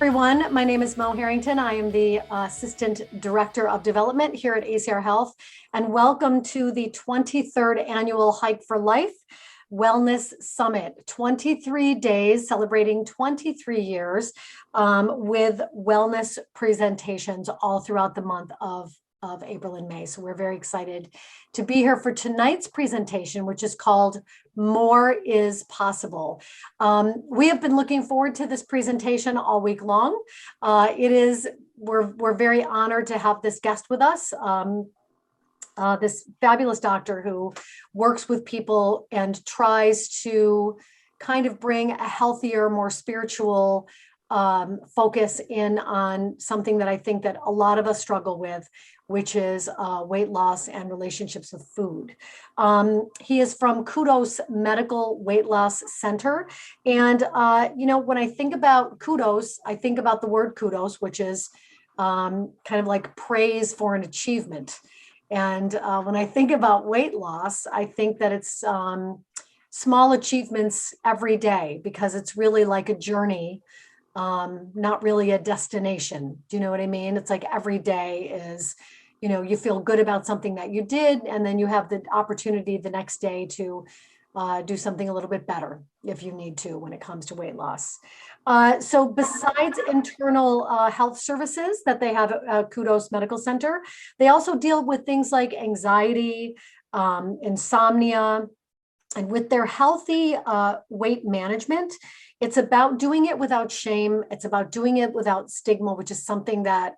Everyone, my name is Mo Harrington. I am the Assistant Director of Development here at ACR Health, and welcome to the 23rd Annual Hike for Life Wellness Summit. 23 days celebrating 23 years with wellness presentations all throughout the month of April and May. So we're very excited to be here for tonight's presentation, which is called More is Possible. We have been looking forward to this presentation all week long. We're very honored to have this guest with us. This fabulous doctor who works with people and tries to kind of bring a healthier, more spiritual focus in on something that I think that a lot of us struggle with, which is weight loss and relationships with food. He is from Kudos Medical Weight Loss Center. And, when I think about kudos, I think about the word kudos, which is kind of like praise for an achievement. And when I think about weight loss, I think that it's small achievements every day, because it's really like a journey, not really a destination. Do you know what I mean? It's like every day is, you feel good about something that you did, and then you have the opportunity the next day to do something a little bit better if you need to when it comes to weight loss. So besides internal health services that they have at Kudos Medical Center, they also deal with things like anxiety, insomnia, and with their healthy weight management. It's about doing it without shame. It's about doing it without stigma, which is something that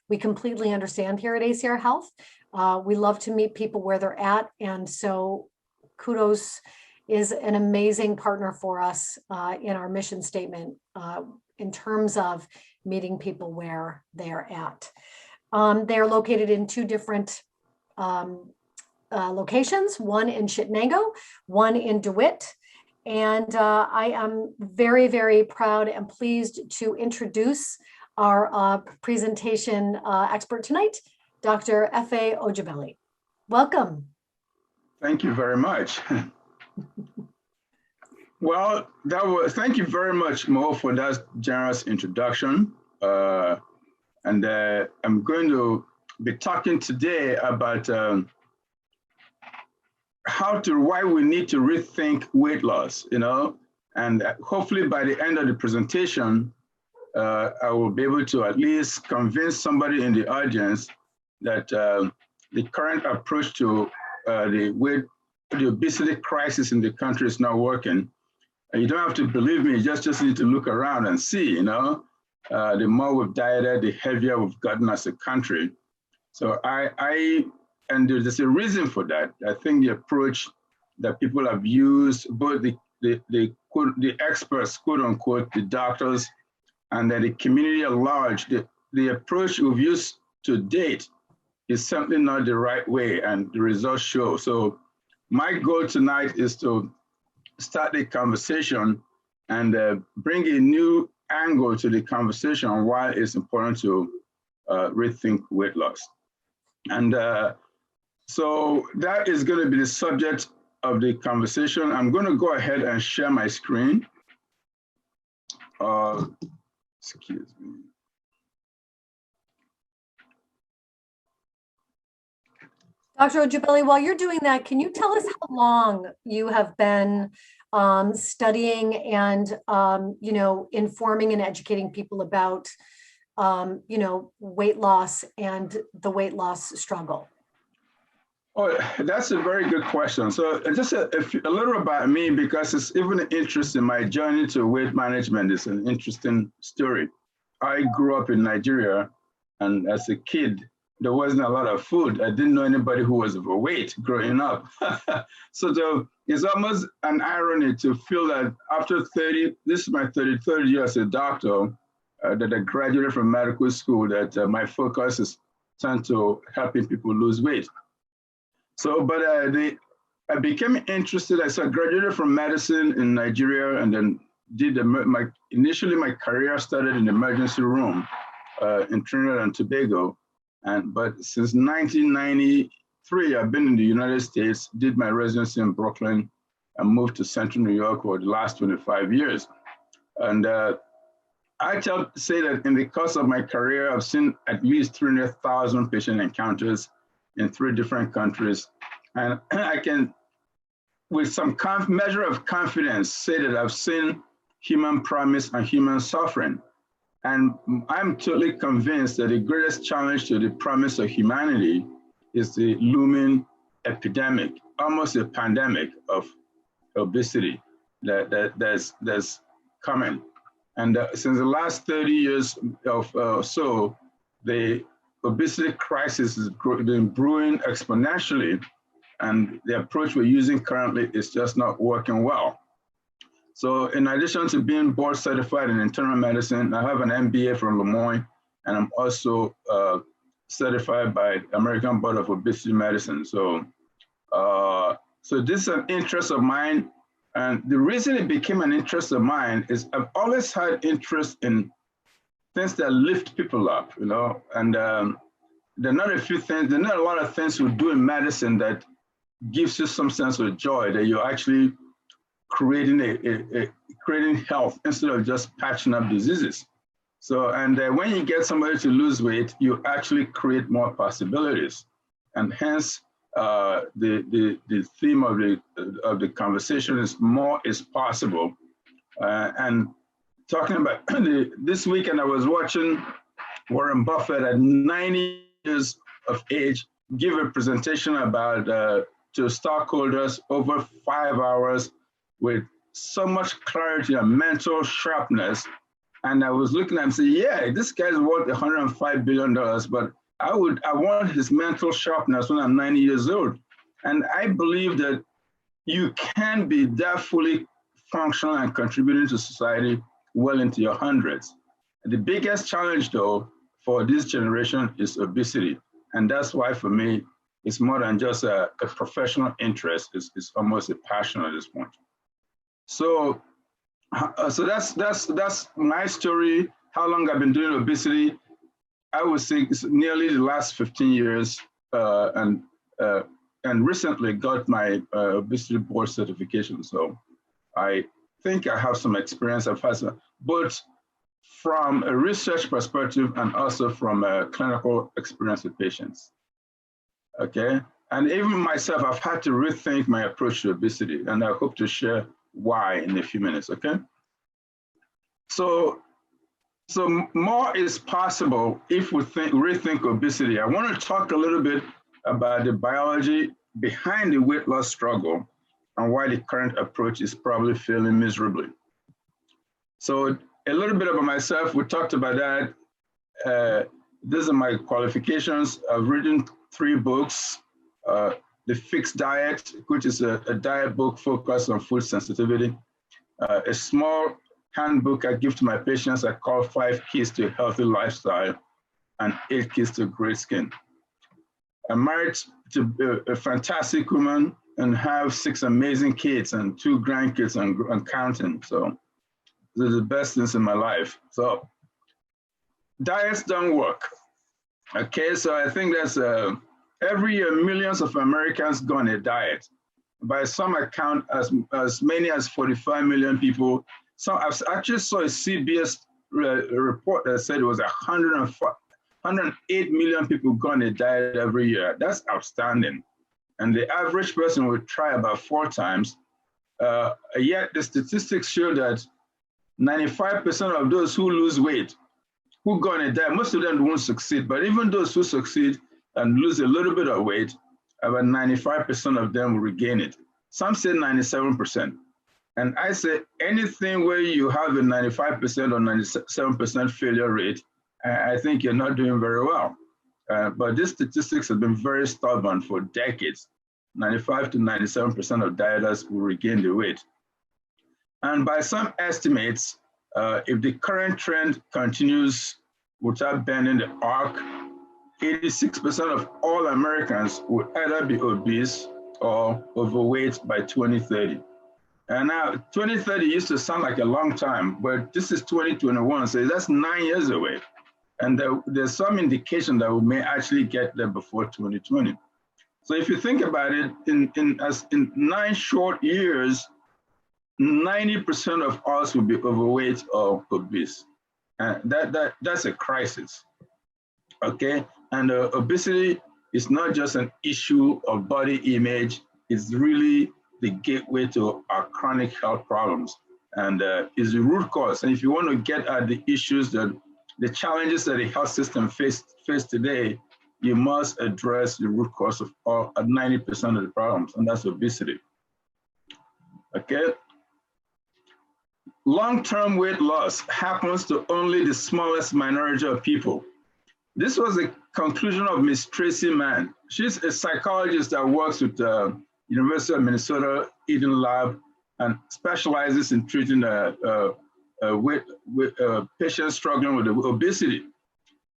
we completely understand here at ACR Health. We love to meet people where they're at. And so Kudos is an amazing partner for us in our mission statement in terms of meeting people where they're at. They are located in two different locations, one in Chittenango, one in DeWitt. And I am very, very proud and pleased to introduce our presentation expert tonight, Dr. Efe Ojebeli. Welcome. Thank you very much. Well, thank you very much, Mo, for that generous introduction. I'm going to be talking today about why we need to rethink weight loss, and hopefully by the end of the presentation, I will be able to at least convince somebody in the audience that the current approach to the obesity crisis in the country is not working. And you don't have to believe me, you just need to look around and see, the more we've dieted, the heavier we've gotten as a country. So and there's a reason for that. I think the approach that people have used, both the experts, quote unquote, the doctors, and then the community at large, the approach we've used to date is simply not the right way, and the results show. So my goal tonight is to start the conversation and bring a new angle to the conversation on why it's important to rethink weight loss. And so that is going to be the subject of the conversation. I'm going to go ahead and share my screen. Excuse me. Dr. Ojebeli, while you're doing that, can you tell us how long you have been studying and, informing and educating people about, weight loss and the weight loss struggle? Oh, that's a very good question. So just a little about me, because it's even an interest in my journey to weight management. It's an interesting story. I grew up in Nigeria, and as a kid, there wasn't a lot of food. I didn't know anybody who was overweight growing up. So it's almost an irony to feel that after this is my 33rd year as a doctor, that I graduated from medical school, that my focus is turned to helping people lose weight. So, but I became interested. I graduated from medicine in Nigeria, and then did initially my career started in the emergency room in Trinidad and Tobago. But since 1993, I've been in the United States, did my residency in Brooklyn, and moved to Central New York for the last 25 years. And say that in the course of my career, I've seen at least 300,000 patient encounters in 3 different countries. And I can, with some measure of confidence, say that I've seen human promise and human suffering. And I'm totally convinced that the greatest challenge to the promise of humanity is the looming epidemic, almost a pandemic of obesity that's coming. And since the last 30 years of so, the obesity crisis has been brewing exponentially, and the approach we're using currently is just not working well. So in addition to being board certified in internal medicine, I have an MBA from Le Moyne, and I'm also certified by American Board of Obesity Medicine. So, so this is an interest of mine. And the reason it became an interest of mine is I've always had interest in things that lift people up, you know, and there are not a lot of things we do in medicine that gives you some sense of joy that you're actually creating creating health instead of just patching up diseases. So, and when you get somebody to lose weight, you actually create more possibilities, and hence the theme of the conversation is more is possible. And talking about this weekend, I was watching Warren Buffett at 90 years of age give a presentation about to stockholders over 5 hours with so much clarity and mental sharpness. And I was looking at him and saying, yeah, this guy's worth $105 billion, but I want his mental sharpness when I'm 90 years old. And I believe that you can be that fully functional and contributing to society well into your hundreds. The biggest challenge though, for this generation is obesity. And that's why for me, it's more than just a professional interest, it's almost a passion at this point. So, so that's my story, how long I've been doing obesity. I would say it's nearly the last 15 years, and recently got my obesity board certification. So I think I have some experience. I've had some, both from a research perspective and also from a clinical experience with patients. Okay, and even myself, I've had to rethink my approach to obesity, and I hope to share why in a few minutes. Okay, so more is possible if we rethink obesity. I want to talk a little bit about the biology behind the weight loss struggle and why the current approach is probably failing miserably. So a little bit about myself, we talked about that. These are my qualifications. I've written 3 books. The Fixed Diet, which is a diet book focused on food sensitivity. A small handbook I give to my patients I call 5 Keys to a Healthy Lifestyle and 8 Keys to Great Skin. I'm married to a fantastic woman and have 6 amazing kids and 2 grandkids and counting. So these are the best things in my life. So diets don't work. Okay, so I think that's every year millions of Americans go on a diet. By some account, as many as 45 million people. So I actually saw a CBS report that said it was 108 million people go on a diet every year. That's outstanding. And the average person would try about 4 times. Yet the statistics show that 95% of those who lose weight, who go on a diet, most of them won't succeed, but even those who succeed and lose a little bit of weight, about 95% of them will regain it. Some say 97%. And I say anything where you have a 95% or 97% failure rate, I think you're not doing very well. But these statistics have been very stubborn for decades. 95 to 97% of dieters will regain the weight. And by some estimates, if the current trend continues without bending the arc, 86% of all Americans will either be obese or overweight by 2030. And now 2030 used to sound like a long time, but this is 2021, so that's 9 years away. And there's some indication that we may actually get there before 2020. So if you think about it, in 9 short years, 90% of us will be overweight or obese. That's a crisis, okay? And obesity is not just an issue of body image, it's really the gateway to our chronic health problems, and is the root cause. And if you want to get at the issues that, the challenges that the health system face today, you must address the root cause of all 90% of the problems, and that's obesity. Okay? Long-term weight loss happens to only the smallest minority of people. This was the conclusion of Ms. Tracy Mann. She's a psychologist that works with the University of Minnesota Eden Lab and specializes in treating patients struggling with obesity.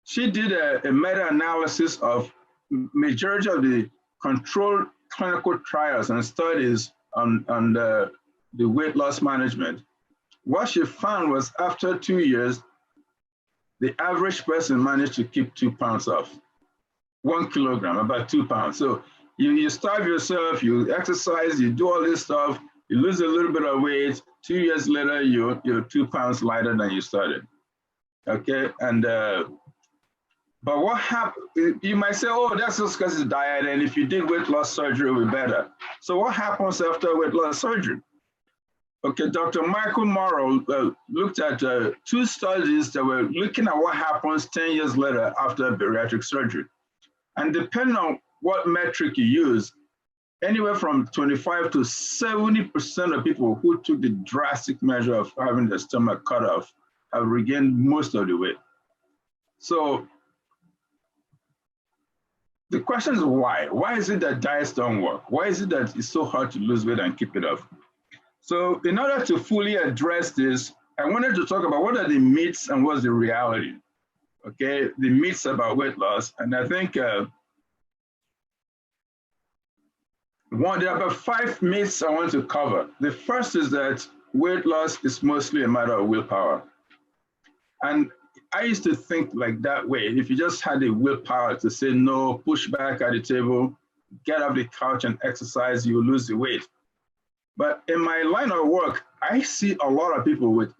She did a meta-analysis of majority of the controlled clinical trials and studies on the weight loss management. What she found was after 2 years, the average person managed to keep 2 pounds off, 1 kilogram, about 2 pounds. So you starve yourself, you exercise, you do all this stuff, you lose a little bit of weight. 2 years later, you're 2 pounds lighter than you started. Okay, and but what happened? You might say, "Oh, that's just because it's diet, and if you did weight loss surgery, it would be better." So what happens after weight loss surgery? Okay, Dr. Michael Morrow looked at 2 studies that were looking at what happens 10 years later after bariatric surgery. And depending on what metric you use, anywhere from 25 to 70% of people who took the drastic measure of having their stomach cut off have regained most of the weight. So the question is why? Why is it that diets don't work? Why is it that it's so hard to lose weight and keep it off? So in order to fully address this, I wanted to talk about what are the myths and what's the reality, okay? The myths about weight loss. And I think there are about 5 myths I want to cover. The first is that weight loss is mostly a matter of willpower. And I used to think like that way. If you just had the willpower to say no, push back at the table, get off the couch and exercise, you will lose the weight. But in my line of work, I see a lot of people with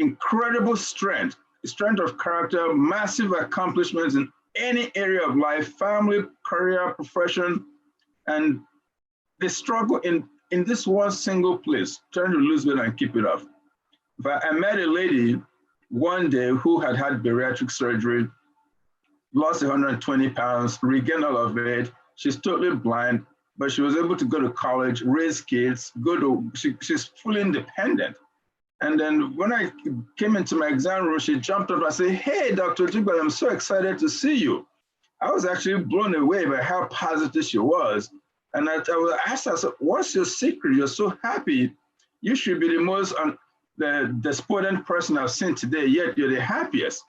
incredible strength of character, massive accomplishments in any area of life, family, career, profession, and they struggle in this one single place, trying to lose weight and keep it off. But I met a lady one day who had had bariatric surgery, lost 120 pounds, regained all of it. She's totally blind, but she was able to go to college, raise kids, she's fully independent. And then when I came into my exam room, she jumped up and said, "Hey, Dr. Dugard, I'm so excited to see you." I was actually blown away by how positive she was. And I asked her, "What's your secret? You're so happy. You should be the most the despondent person I've seen today, yet you're the happiest."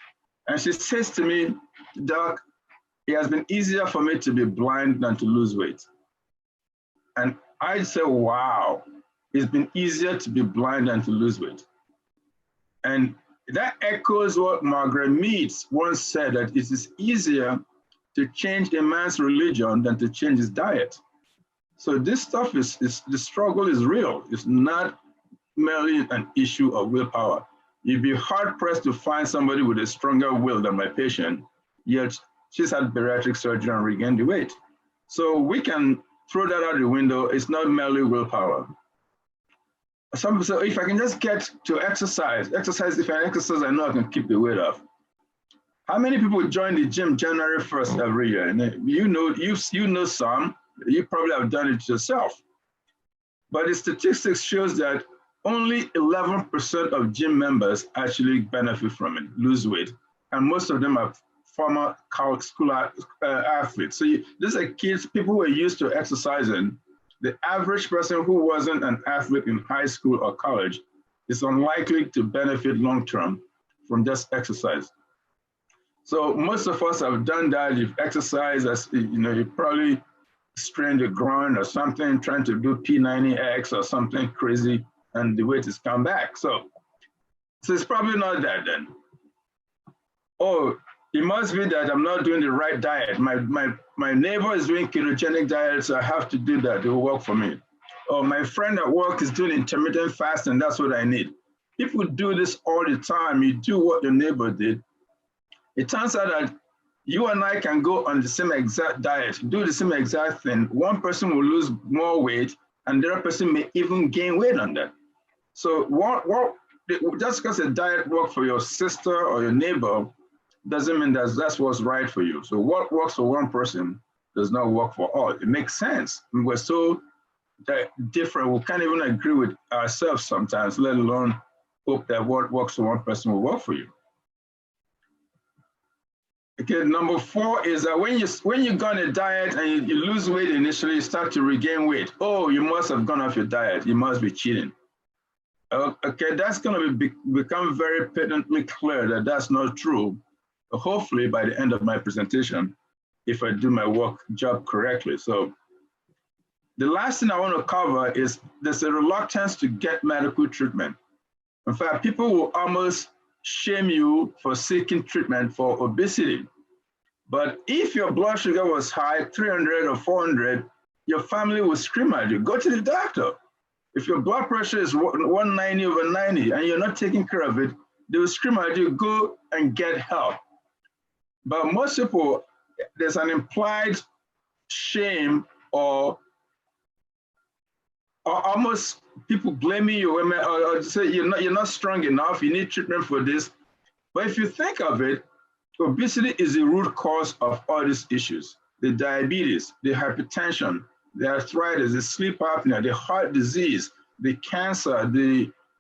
And she says to me, "Doc, it has been easier for me to be blind than to lose weight." And I said, wow, it's been easier to be blind than to lose weight. And that echoes what Margaret Mead once said, that it is easier to change a man's religion than to change his diet. So this stuff the struggle is real. It's not merely an issue of willpower. You'd be hard pressed to find somebody with a stronger will than my patient, yet she's had bariatric surgery and regained the weight. So we can throw that out the window. It's not merely willpower. Some people say, if I can just get to exercise, if I exercise, I know I can keep the weight off. How many people join the gym January 1st every year? And you know some, you probably have done it yourself. But the statistics shows that only 11% of gym members actually benefit from it, lose weight. And most of them are former school athletes. So these are kids, people who are used to exercising. The average person who wasn't an athlete in high school or college is unlikely to benefit long-term from just exercise. So most of us have done that. You've exercised, you probably strained your groin or something, trying to do P90X or something crazy, and the weight has come back. So it's probably not that then. Oh, it must be that I'm not doing the right diet. My neighbor is doing ketogenic diet, so I have to do that. It will work for me. Or my friend at work is doing intermittent fasting. That's what I need. people do this all the time. You do what your neighbor did. It turns out that you and I can go on the same exact diet, do the same exact thing. One person will lose more weight, and the other person may even gain weight on that. So just because a diet works for your sister or your neighbor doesn't mean that's what's right for you. So what works for one person does not work for all. It makes sense. We're so different. We can't even agree with ourselves sometimes, let alone hope that what works for one person will work for you. Okay, number 4 is that when you go on a diet and you lose weight initially, you start to regain weight. Oh, you must have gone off your diet. You must be cheating. Okay, that's going to become very patently clear that that's not true. Hopefully, by the end of my presentation, if I do my job correctly. So the last thing I want to cover is there's a reluctance to get medical treatment. In fact, people will almost shame you for seeking treatment for obesity. But if your blood sugar was high, 300 or 400, your family will scream at you, go to the doctor. If your blood pressure is 190/90 and you're not taking care of it, they will scream at you, go and get help. But most people, there's an implied shame or almost people blaming you or say you're not strong enough, you need treatment for this. But if you think of it, obesity is the root cause of all these issues. The diabetes, the hypertension, the arthritis, the sleep apnea, the heart disease, the cancer,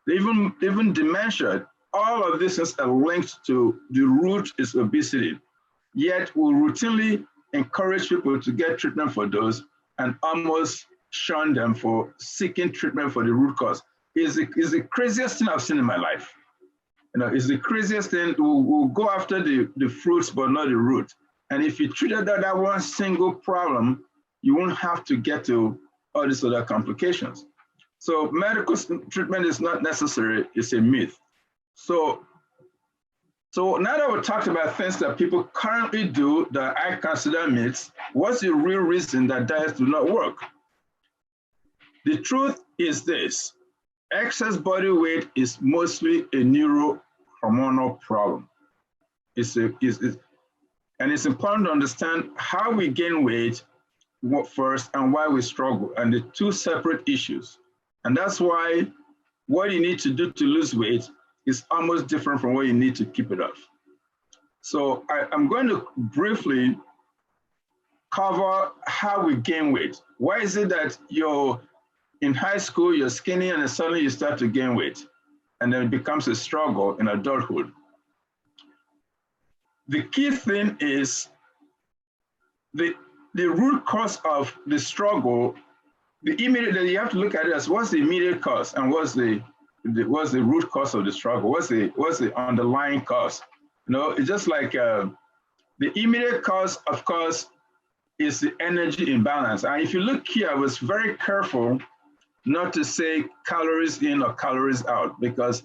even dementia. All of this is linked to the root is obesity. Yet we routinely encourage people to get treatment for those and almost shun them for seeking treatment for the root cause. It's the craziest thing I've seen in my life. You know, it's the craziest thing. We'll go after the fruits, but not the root. And if you treated that one single problem, you won't have to get to all these other complications. So medical treatment is not necessary, it's a myth. So now that we've talked about things that people currently do that I consider myths, what's the real reason that diets do not work? The truth is this: excess body weight is mostly a neurohormonal problem. And it's important to understand how we gain weight first and why we struggle, and the two separate issues. And that's why what you need to do to lose weight is almost different from what you need to keep it off. So I'm going to briefly cover how we gain weight. Why is it that you're in high school, you're skinny, and then suddenly you start to gain weight, and then it becomes a struggle in adulthood? The key thing is the root cause of the struggle. You have to look at it as what's the immediate cause and what's the root cause of the struggle? What's the underlying cause? You know, it's just like the immediate cause, of course, is the energy imbalance. And if you look here, I was very careful not to say calories in or calories out, because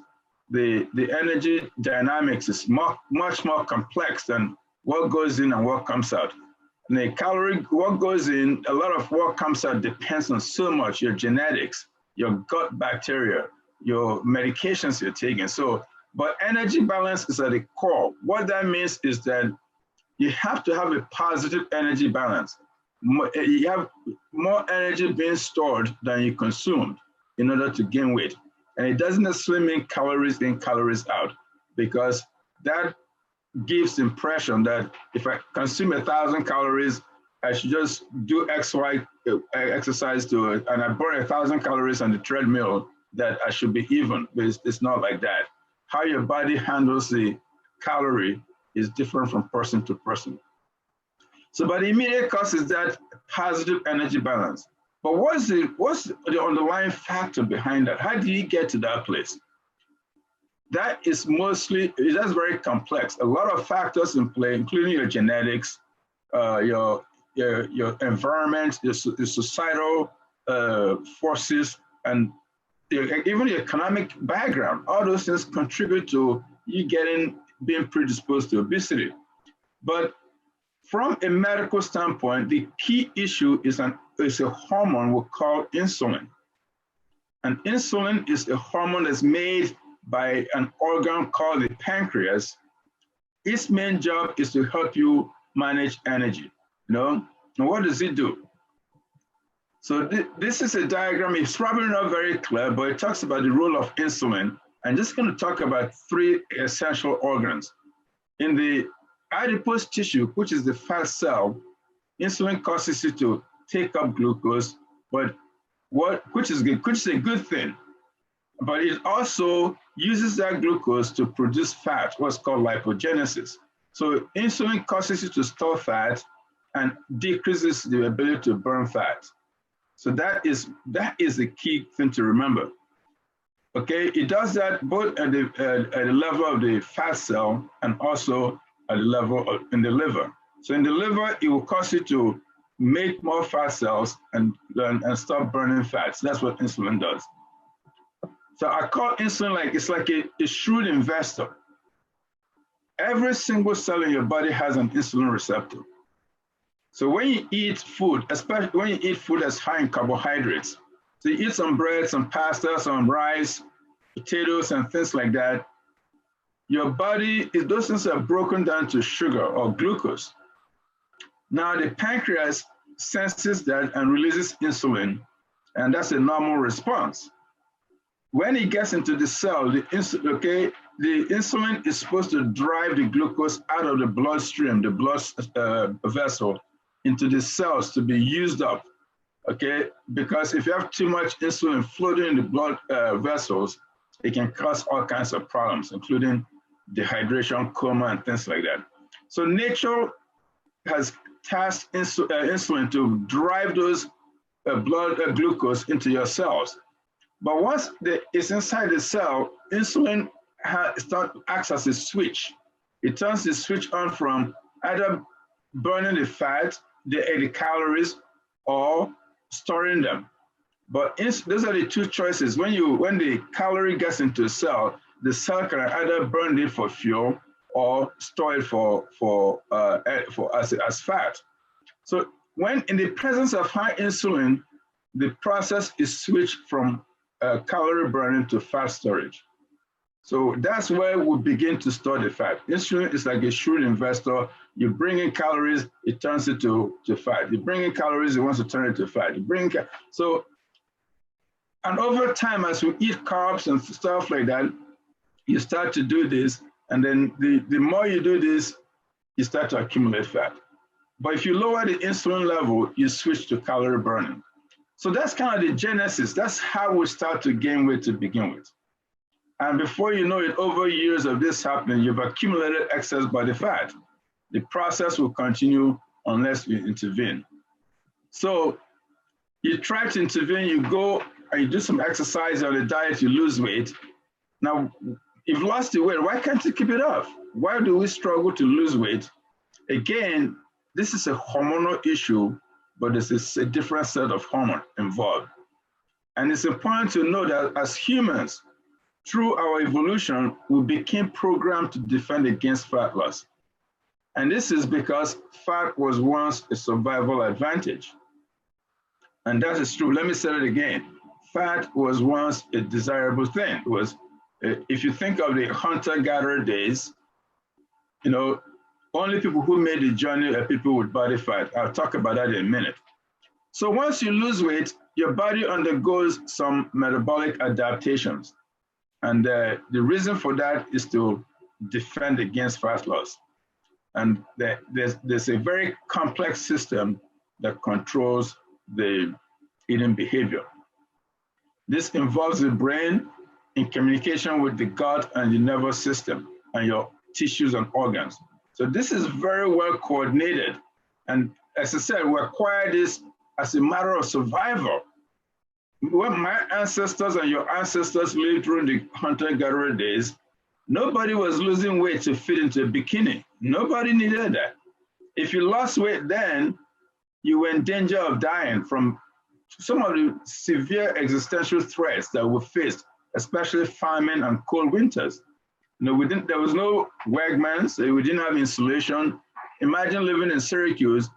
the energy dynamics is much more complex than what goes in and what comes out. And what goes in, a lot of what comes out depends on so much: your genetics, your gut bacteria, your medications you're taking. So, but energy balance is at the core. What that means is that you have to have a positive energy balance. You have more energy being stored than you consumed in order to gain weight. And it doesn't necessarily mean calories in, calories out, because that gives the impression that if I consume 1,000 calories, I should just do XY exercise and I burn 1,000 calories on the treadmill, that I should be even. But it's not like that. How your body handles the calorie is different from person to person. So, but the immediate cause is that positive energy balance. But what's the underlying factor behind that? How do you get to that place? That is that's very complex. A lot of factors in play, including your genetics, your environment, your societal forces, and even the economic background. All those things contribute to you being predisposed to obesity. But from a medical standpoint, the key issue is a hormone we call insulin. And insulin is a hormone that's made by an organ called the pancreas. Its main job is to help you manage energy, you know? And what does it do? So this is a diagram. It's probably not very clear, but it talks about the role of insulin. I'm just going to talk about 3 essential organs. In the adipose tissue, which is the fat cell, insulin causes it to take up glucose, but which is a good thing. But it also uses that glucose to produce fat, what's called lipogenesis. So insulin causes you to store fat and decreases the ability to burn fat. So that is the key thing to remember. Okay, it does that both at the level of the fat cell and also at the level in the liver. So in the liver, it will cause you to make more fat cells and stop burning fats. That's what insulin does. So I call insulin it's like a shrewd investor. Every single cell in your body has an insulin receptor. So when you eat food, especially when you eat food that's high in carbohydrates, so you eat some bread, some pasta, some rice, potatoes, and things like that, your body, those things are broken down to sugar or glucose. Now the pancreas senses that and releases insulin, and that's a normal response. When it gets into the cell, the insulin is supposed to drive the glucose out of the bloodstream, the blood vessel, into the cells to be used up, okay? Because if you have too much insulin floating in the blood vessels, it can cause all kinds of problems, including dehydration, coma, and things like that. So nature has tasked insulin to drive those blood glucose into your cells. But once it's inside the cell, insulin acts as a switch. It turns the switch on from either burning the fat, the calories, or storing them. But those are the 2 choices. When the calorie gets into a cell, the cell can either burn it for fuel or store it as fat. So when in the presence of high insulin, the process is switched from calorie burning to fat storage. So that's where we begin to store the fat. Insulin is like a shrewd investor. You bring in calories, it turns it to fat. You bring in calories, it wants to turn it to fat. And over time, as we eat carbs and stuff like that, you start to do this, and then the more you do this, you start to accumulate fat. But if you lower the insulin level, you switch to calorie burning. So that's kind of the genesis. That's how we start to gain weight to begin with. And before you know it, over years of this happening, you've accumulated excess body fat. The process will continue unless you intervene. So you try to intervene, you go and you do some exercise on the diet, you lose weight. Now, you've lost the weight, why can't you keep it off? Why do we struggle to lose weight? Again, this is a hormonal issue, but there's a different set of hormone involved. And it's important to know that as humans, through our evolution, we became programmed to defend against fat loss. And this is because fat was once a survival advantage. And that is true. Let me say it again. Fat was once a desirable thing. It was, if you think of the hunter-gatherer days, only people who made the journey are people with body fat. I'll talk about that in a minute. So once you lose weight, your body undergoes some metabolic adaptations. And the reason for that is to defend against fat loss. And there's a very complex system that controls the eating behavior. This involves the brain in communication with the gut and the nervous system and your tissues and organs. So this is very well coordinated. And as I said, we acquired this as a matter of survival. When my ancestors and your ancestors lived during the hunter-gatherer days, nobody was losing weight to fit into a bikini. Nobody needed that. If you lost weight then, you were in danger of dying from some of the severe existential threats that we faced, especially famine and cold winters. There was no Wegmans, we didn't have insulation. Imagine living in Syracuse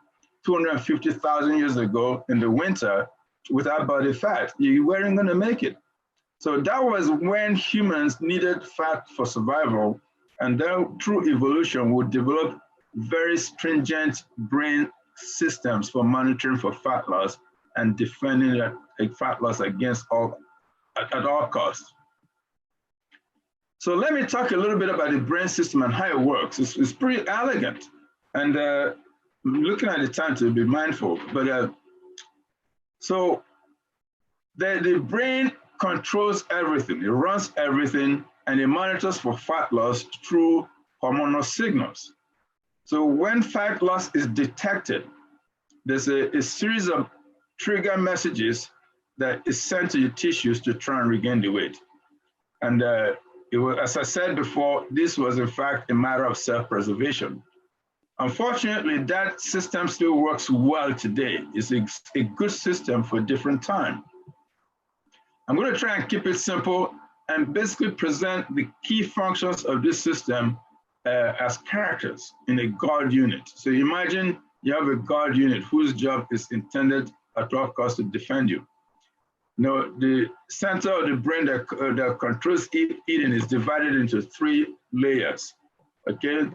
250,000 years ago in the winter without body fat. You weren't going to make it. So that was when humans needed fat for survival, and then through evolution would develop very stringent brain systems for monitoring for fat loss and defending that fat loss against at all costs. So let me talk a little bit about the brain system and how it works. It's pretty elegant, and looking at the time to be mindful. But so the brain controls everything. It runs everything, and it monitors for fat loss through hormonal signals. So when fat loss is detected, there's a series of trigger messages that is sent to your tissues to try and regain the weight. And it was, as I said before, this was in fact a matter of self-preservation. Unfortunately, that system still works well today. It's a good system for a different time. I'm going to try and keep it simple and basically present the key functions of this system as characters in a guard unit. So imagine you have a guard unit whose job is intended at all costs to defend you. Now, the center of the brain that controls eating is divided into 3 layers, okay?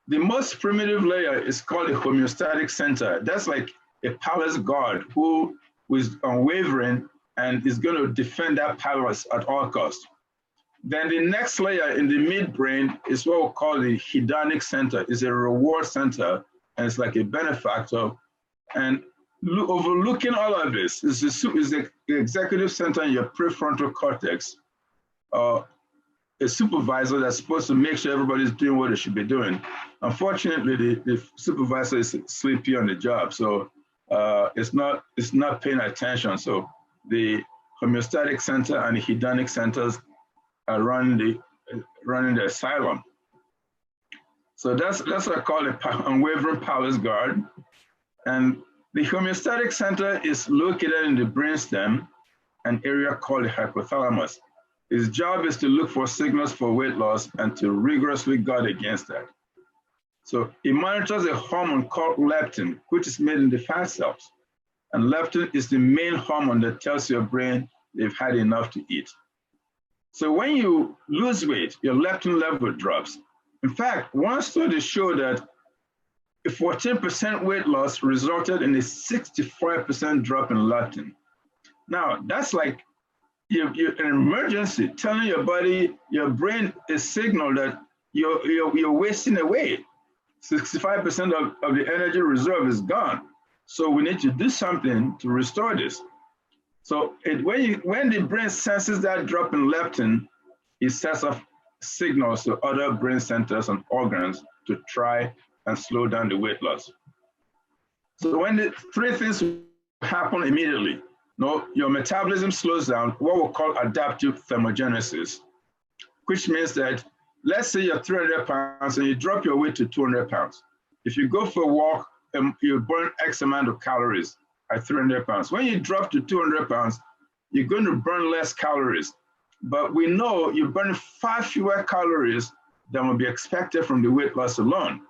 The most primitive layer is called the homeostatic center. That's like a palace guard who is unwavering and is going to defend that palace at all costs. Then the next layer in the midbrain is what we call the hedonic center. It's a reward center, and it's like a benefactor. And overlooking all of this is the executive center in your prefrontal cortex, a supervisor that's supposed to make sure everybody's doing what they should be doing. Unfortunately, the supervisor is sleepy on the job, so it's not paying attention. So the homeostatic center and the hedonic centers are running the asylum. So that's what I call the unwavering palace guard. And the homeostatic center is located in the brainstem, an area called the hypothalamus. Its job is to look for signals for weight loss and to rigorously guard against that. So it monitors a hormone called leptin, which is made in the fat cells. And leptin is the main hormone that tells your brain they've had enough to eat. So when you lose weight, your leptin level drops. In fact, one study showed that a 14% weight loss resulted in a 65% drop in leptin. Now, that's like you're an emergency, telling your body, your brain is signal that you're wasting away. 65% of the energy reserve is gone. So we need to do something to restore this. So when the brain senses that drop in leptin, it sets off signals to other brain centers and organs to try and slow down the weight loss. So when the 3 things happen immediately, your metabolism slows down, what we call adaptive thermogenesis, which means that, let's say you're 300 pounds and you drop your weight to 200 pounds. If you go for a walk, you burn X amount of calories at 300 pounds. When you drop to 200 pounds, you're going to burn less calories. But we know you burn far fewer calories than would be expected from the weight loss alone.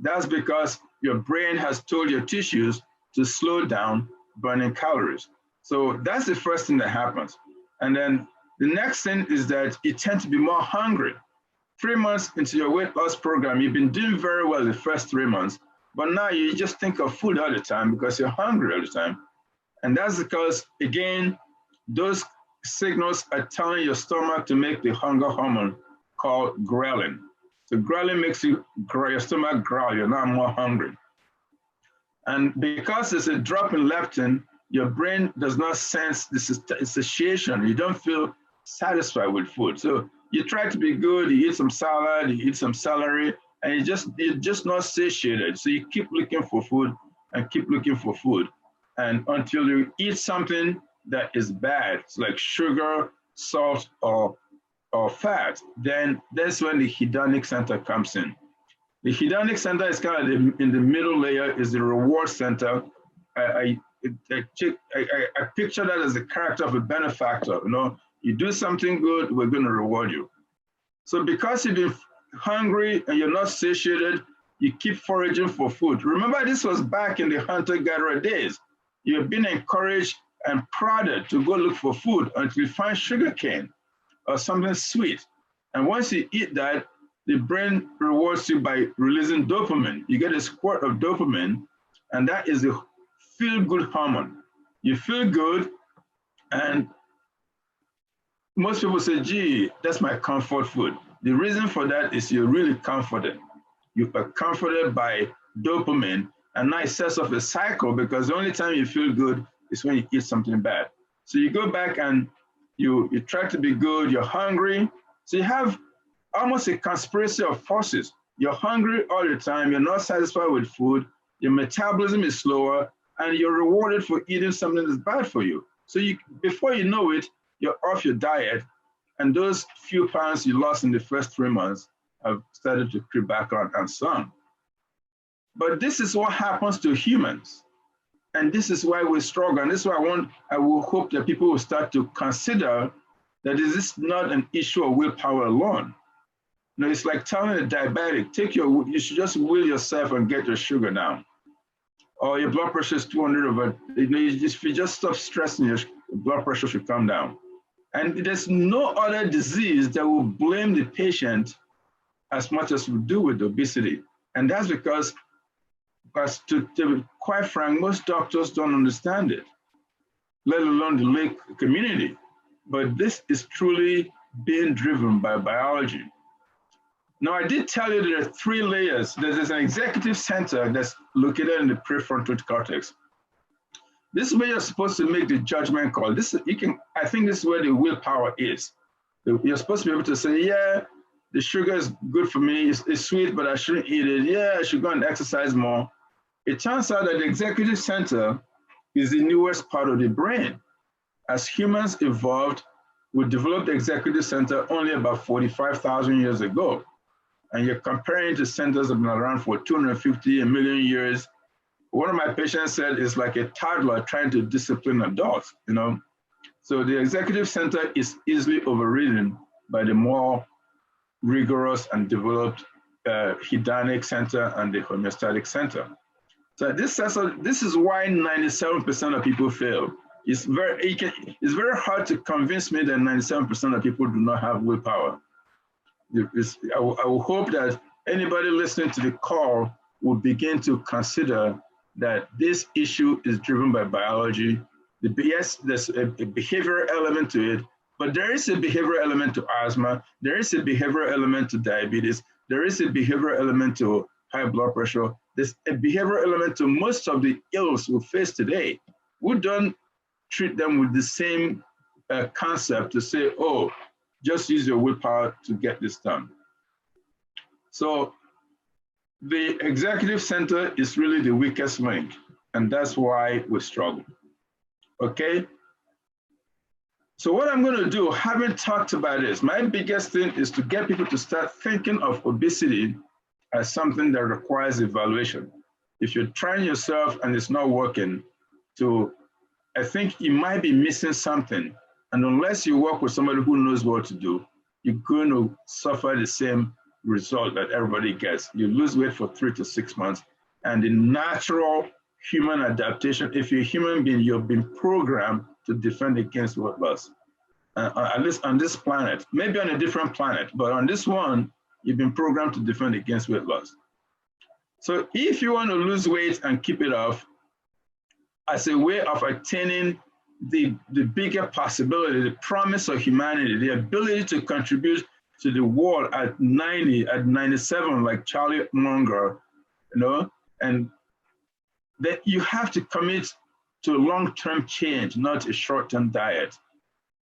That's because your brain has told your tissues to slow down burning calories. So that's the first thing that happens. And then the next thing is that you tend to be more hungry. 3 months into your weight loss program, you've been doing very well the first 3 months, but now you just think of food all the time because you're hungry all the time. And that's because, again, those signals are telling your stomach to make the hunger hormone called ghrelin. So ghrelin makes your stomach growl, you're now more hungry. And because there's a drop in leptin, your brain does not sense this satiation. You don't feel satisfied with food. So you try to be good, you eat some salad, you eat some celery, and you're just not satiated. So you keep looking for food and keep looking for food. And until you eat something that is bad, it's like sugar, salt, or fat, then that's when the hedonic center comes in. The hedonic center is kind of in the middle layer, is the reward center. I picture that as the character of a benefactor. You do something good, we're going to reward you. So because you've been hungry and you're not satiated, you keep foraging for food. Remember, this was back in the hunter-gatherer days. You've been encouraged and prodded to go look for food until you find sugar cane or something sweet. And once you eat that, the brain rewards you by releasing dopamine. You get a squirt of dopamine, and that is a feel-good hormone. You feel good, and most people say, gee, that's my comfort food. The reason for that is you're really comforted. You are comforted by dopamine, and now it sets off a cycle, because the only time you feel good is when you eat something bad. So you go back and you try to be good, you're hungry. So you have almost a conspiracy of forces. You're hungry all the time, you're not satisfied with food, your metabolism is slower, and you're rewarded for eating something that's bad for you. So before you know it, you're off your diet, and those few pounds you lost in the first 3 months have started to creep back on and so on. But this is what happens to humans. And this is why we struggle. And this is why I will hope that people will start to consider that this is not an issue of willpower alone. You know, it's like telling a diabetic, you should just will yourself and get your sugar down. Or your blood pressure is 200 over, if you just stop stressing, your blood pressure should come down. And there's no other disease that will blame the patient as much as we do with obesity. And that's because to be quite frank, most doctors don't understand it, let alone the lay community. But this is truly being driven by biology. Now, I did tell you there are 3 layers. There's an executive center that's located in the prefrontal cortex. This is where you're supposed to make the judgment call. I think this is where the willpower is. You're supposed to be able to say, yeah, the sugar is good for me, it's sweet, but I shouldn't eat it. Yeah, I should go and exercise more. It turns out that the executive center is the newest part of the brain. As humans evolved, we developed the executive center only about 45,000 years ago. And you're comparing to centers that have been around for 250 million years. One of my patients said it's like a toddler trying to discipline adults, you know? So the executive center is easily overridden by the more rigorous and developed hedonic center and the homeostatic center. So this is why 97% of people fail. It's very hard to convince me that 97% of people do not have willpower. I will hope that anybody listening to the call will begin to consider that this issue is driven by biology. Yes, there's a behavioral element to it, but there is a behavioral element to asthma. There is a behavioral element to diabetes. There is a behavioral element to high blood pressure. There's a behavioral element to most of the ills we face today. We don't treat them with the same concept to say, oh, just use your willpower to get this done. So the executive center is really the weakest link, and that's why we struggle, okay? So what I'm gonna do, having talked about this, my biggest thing is to get people to start thinking of obesity as something that requires evaluation. If you're trying yourself and it's not working, I think you might be missing something. And unless you work with somebody who knows what to do, you're going to suffer the same result that everybody gets. You lose weight for 3 to 6 months, and the natural human adaptation, if you're a human being, you've been programmed to defend against weight loss. At least on this planet, maybe on a different planet, but on this one, you've been programmed to defend against weight loss. So if you want to lose weight and keep it off, as a way of attaining the bigger possibility, the promise of humanity, the ability to contribute to the world at 90, at 97, like Charlie Munger, you know, and that you have to commit to long-term change, not a short-term diet.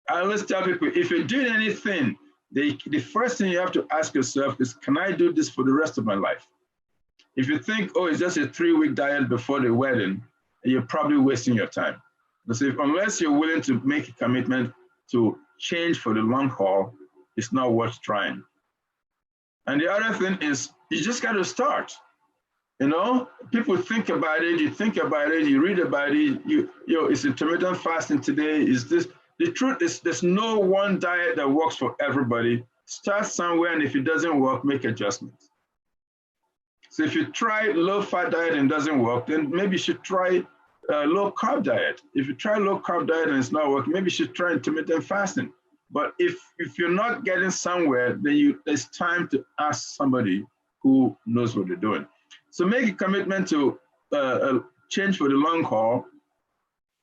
I always tell people, if you're doing anything, the first thing you have to ask yourself is, can I do this for the rest of my life? If you think, oh, it's just a 3-week diet before the wedding, you're probably wasting your time. Because unless you're willing to make a commitment to change for the long haul, it's not worth trying. And the other thing is, you just got to start. You know, people think about it, you think about it, you read about it, it's intermittent fasting today, is this. The truth is, there's no one diet that works for everybody. Start somewhere, and if it doesn't work, make adjustments. So if you try low-fat diet and it doesn't work, then maybe you should try low carb diet. If you try low carb diet and it's not working, maybe you should try intermittent fasting. But if you're not getting somewhere, then it's time to ask somebody who knows what they're doing. So make a commitment to change for the long haul,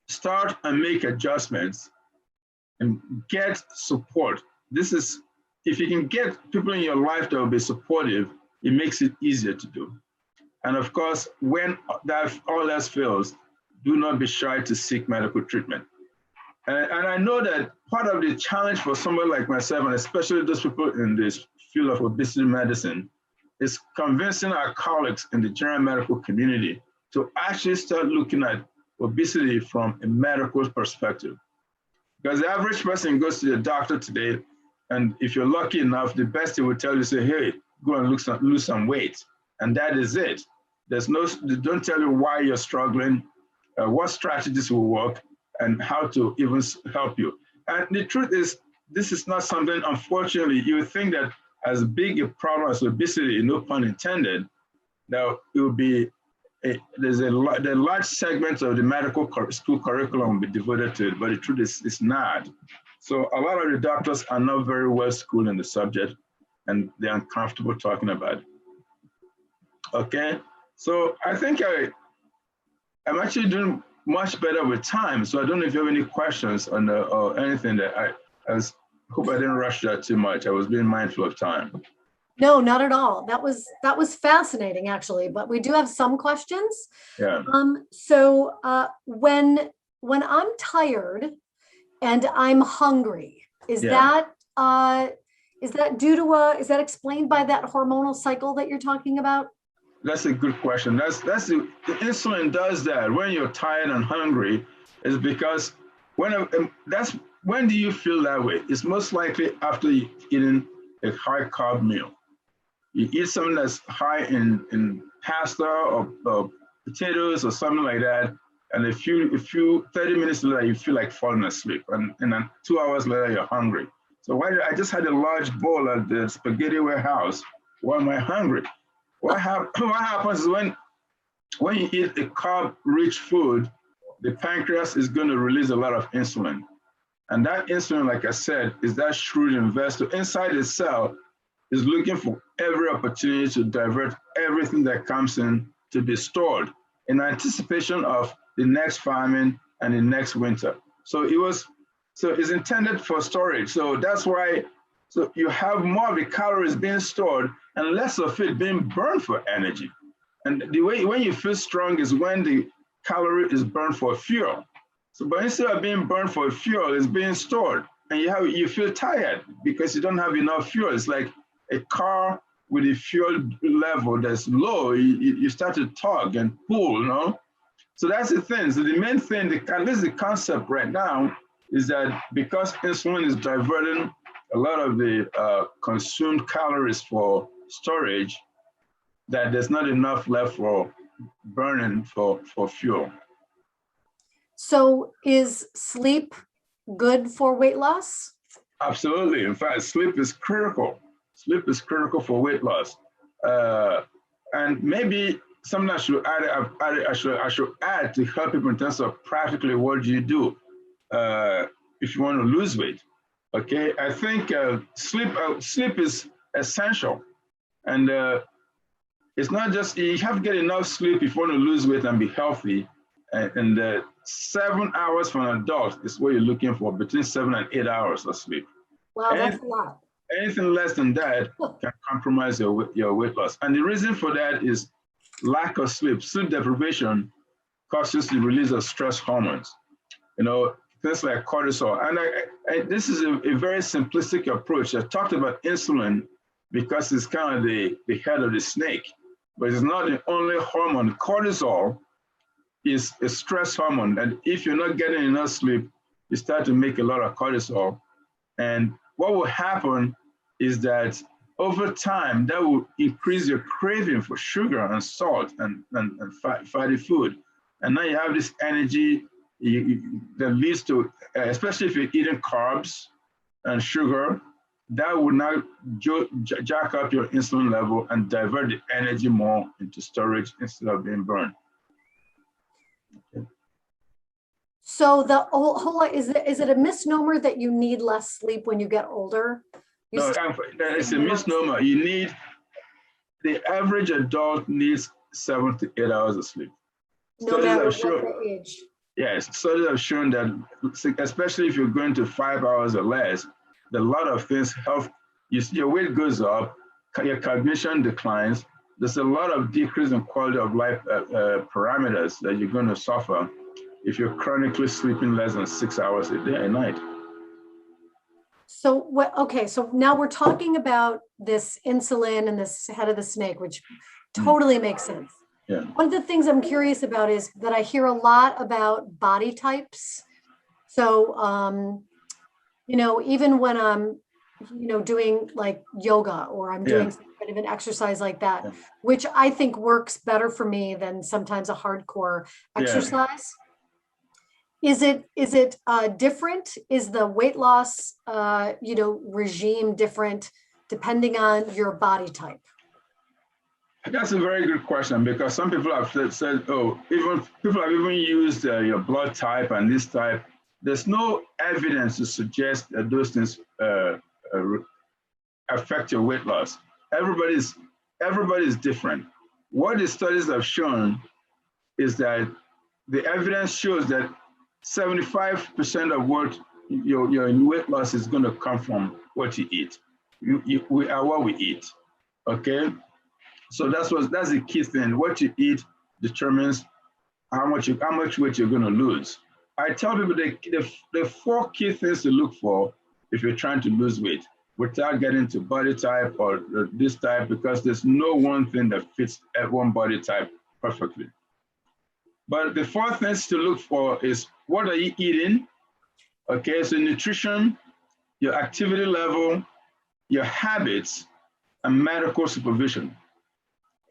start and make adjustments, and get support. This is, if you can get people in your life that will be supportive, it makes it easier to do. And of course, when all else fails, do not be shy to seek medical treatment. And I know that part of the challenge for somebody like myself, and especially those people in this field of obesity medicine, is convincing our colleagues in the general medical community to actually start looking at obesity from a medical perspective. Because the average person goes to the doctor today, and if you're lucky enough, the best they will tell you is, say, hey, go and lose some weight. And that is it. They don't tell you why you're struggling, what strategies will work, and how to even help you. And the truth is, this is not something, unfortunately, you would think that as big a problem as obesity, no pun intended, now it will be, the large segment of the medical school curriculum will be devoted to it, but the truth is, it's not. So a lot of the doctors are not very well schooled in the subject, and they're uncomfortable talking about it. Okay, so I think I'm actually doing much better with time. So I don't know if you have any questions on or anything that I hope I didn't rush that too much. I was being mindful of time. No, not at all. That was fascinating, actually. But we do have some questions. Yeah. So when I'm tired and I'm hungry, is that due to is that explained by that hormonal cycle that you're talking about? That's a good question. The insulin does that when you're tired and hungry, is because when do you feel that way? It's most likely after eating a high carb meal. You eat something that's high in pasta or potatoes or something like that, and a few 30 minutes later you feel like falling asleep, and then 2 hours later you're hungry. So I just had a large bowl at the spaghetti warehouse. Why am I hungry? What happens is when you eat a carb-rich food, the pancreas is going to release a lot of insulin. And that insulin, like I said, is that shrewd investor inside the cell, is looking for every opportunity to divert everything that comes in to be stored in anticipation of the next famine and the next winter. So it's intended for storage. So that's why, so you have more of the calories being stored and less of it being burned for energy. And the way when you feel strong is when the calorie is burned for fuel. So, but instead of being burned for fuel, it's being stored, and you feel tired because you don't have enough fuel. It's like a car with a fuel level that's low. You start to tug and pull, you know. So that's the thing. So the main thing, at least the concept right now, is that because insulin is diverting a lot of the consumed calories for storage, that there's not enough left for burning for fuel. So is sleep good for weight loss? Absolutely. In fact, sleep is critical. Sleep is critical for weight loss. And maybe something I should add to help people in terms of practically what do you do if you want to lose weight. Okay, I think sleep is essential, and it's not just, you have to get enough sleep if you want to lose weight and be healthy. And 7 hours for an adult is what you're looking for, between 7 and 8 hours of sleep. Wow, that's a lot. Anything less than that can compromise your weight loss. And the reason for that is lack of sleep. Sleep deprivation causes the release of stress hormones, you know, things like cortisol. And this is a very simplistic approach. I talked about insulin because it's kind of the head of the snake, but it's not the only hormone. Cortisol is a stress hormone, and if you're not getting enough sleep, you start to make a lot of cortisol. And what will happen is that over time, that will increase your craving for sugar and salt and fatty food. And now you have this energy that leads to, especially if you're eating carbs and sugar, that will now jack up your insulin level and divert the energy more into storage instead of being burned. Okay. So the whole, is it a misnomer that you need less sleep when you get older? You No, still it's a need more sleep. misnomer. The average adult needs 7 to 8 hours of sleep. No matter what the age. Yes, studies have shown that, especially if you're going to 5 hours or less, a lot of things, your weight goes up, your cognition declines. There's a lot of decrease in quality of life parameters that you're going to suffer if you're chronically sleeping less than 6 hours a day a night. So okay, so now we're talking about this insulin and this head of the snake, which totally makes sense. Yeah. One of the things I'm curious about is that I hear a lot about body types. So, even when I'm, doing like yoga or I'm doing some kind of an exercise like that, which I think works better for me than sometimes a hardcore exercise. Is it different? Is the weight loss, regime different depending on your body type? That's a very good question, because some people have said, oh, even people have even used your blood type and this type. There's no evidence to suggest that those things affect your weight loss. Everybody's different. What the studies have shown is that the evidence shows that 75% of what your weight loss is going to come from what you eat. We are what we eat. Okay. So that's the key thing. What you eat determines how much weight you're going to lose. I tell people the 4 key things to look for if you're trying to lose weight, without getting to body type or this type, because there's no one thing that fits one body type perfectly. But the 4 things to look for is, what are you eating? Okay, so nutrition, your activity level, your habits, and medical supervision.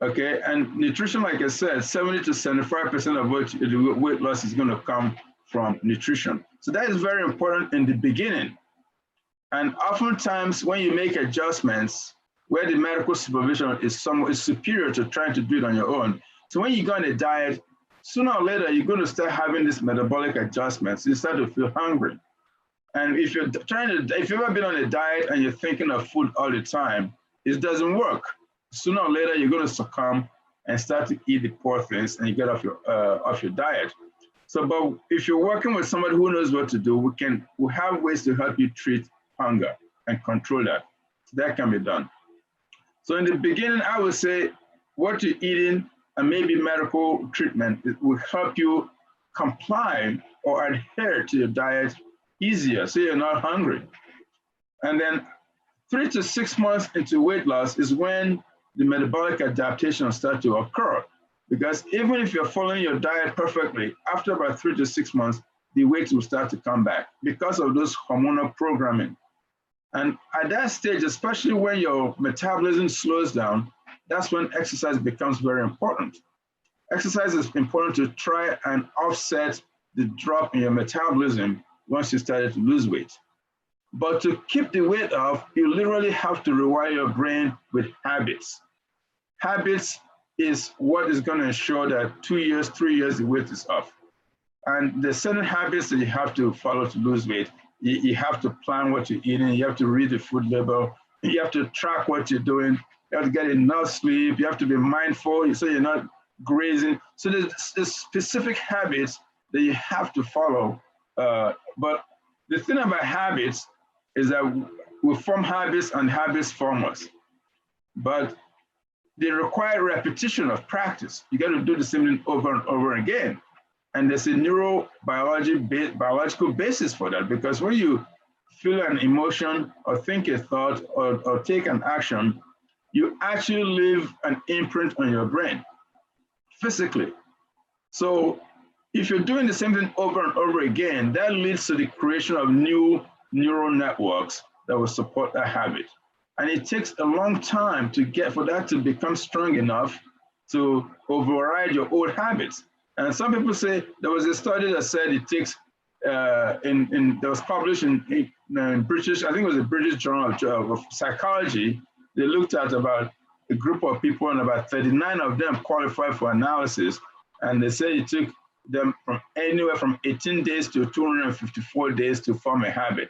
Okay, and nutrition, like I said, 70 to 75% of what the weight loss is going to come from nutrition. So that is very important in the beginning. And oftentimes when you make adjustments where the medical supervision is superior to trying to do it on your own. So when you go on a diet, sooner or later, you're going to start having these metabolic adjustments. You start to feel hungry. And if you've ever been on a diet and you're thinking of food all the time, it doesn't work. Sooner or later, you're going to succumb and start to eat the poor things, and you get off your diet. So, but if you're working with somebody who knows what to do, we have ways to help you treat hunger and control that. So that can be done. So in the beginning, I would say what you're eating and maybe medical treatment will help you comply or adhere to your diet easier, so you're not hungry. And then 3 to 6 months into weight loss is when the metabolic adaptations start to occur. Because even if you're following your diet perfectly, after about 3 to 6 months, the weight will start to come back because of those hormonal programming. And at that stage, especially when your metabolism slows down, that's when exercise becomes very important. Exercise is important to try and offset the drop in your metabolism once you started to lose weight. But to keep the weight off, you literally have to rewire your brain with habits. Habits is what is going to ensure that 2 years, 3 years, the weight is off. And there's certain habits that you have to follow to lose weight. You have to plan what you're eating. You have to read the food label. You have to track what you're doing. You have to get enough sleep. You have to be mindful so you're not grazing. So there's specific habits that you have to follow. But the thing about habits is that we form habits and habits form us. But they require repetition of practice. You got to do the same thing over and over again. And there's a biological basis for that, because when you feel an emotion or think a thought or take an action, you actually leave an imprint on your brain physically. So if you're doing the same thing over and over again, that leads to the creation of new neural networks that will support that habit. And it takes a long time for that to become strong enough to override your old habits. And some people say, there was a study that said it takes, that was published in British, I think it was a British Journal of Psychology. They looked at about a group of people and about 39 of them qualified for analysis. And they say it took them from anywhere from 18 days to 254 days to form a habit.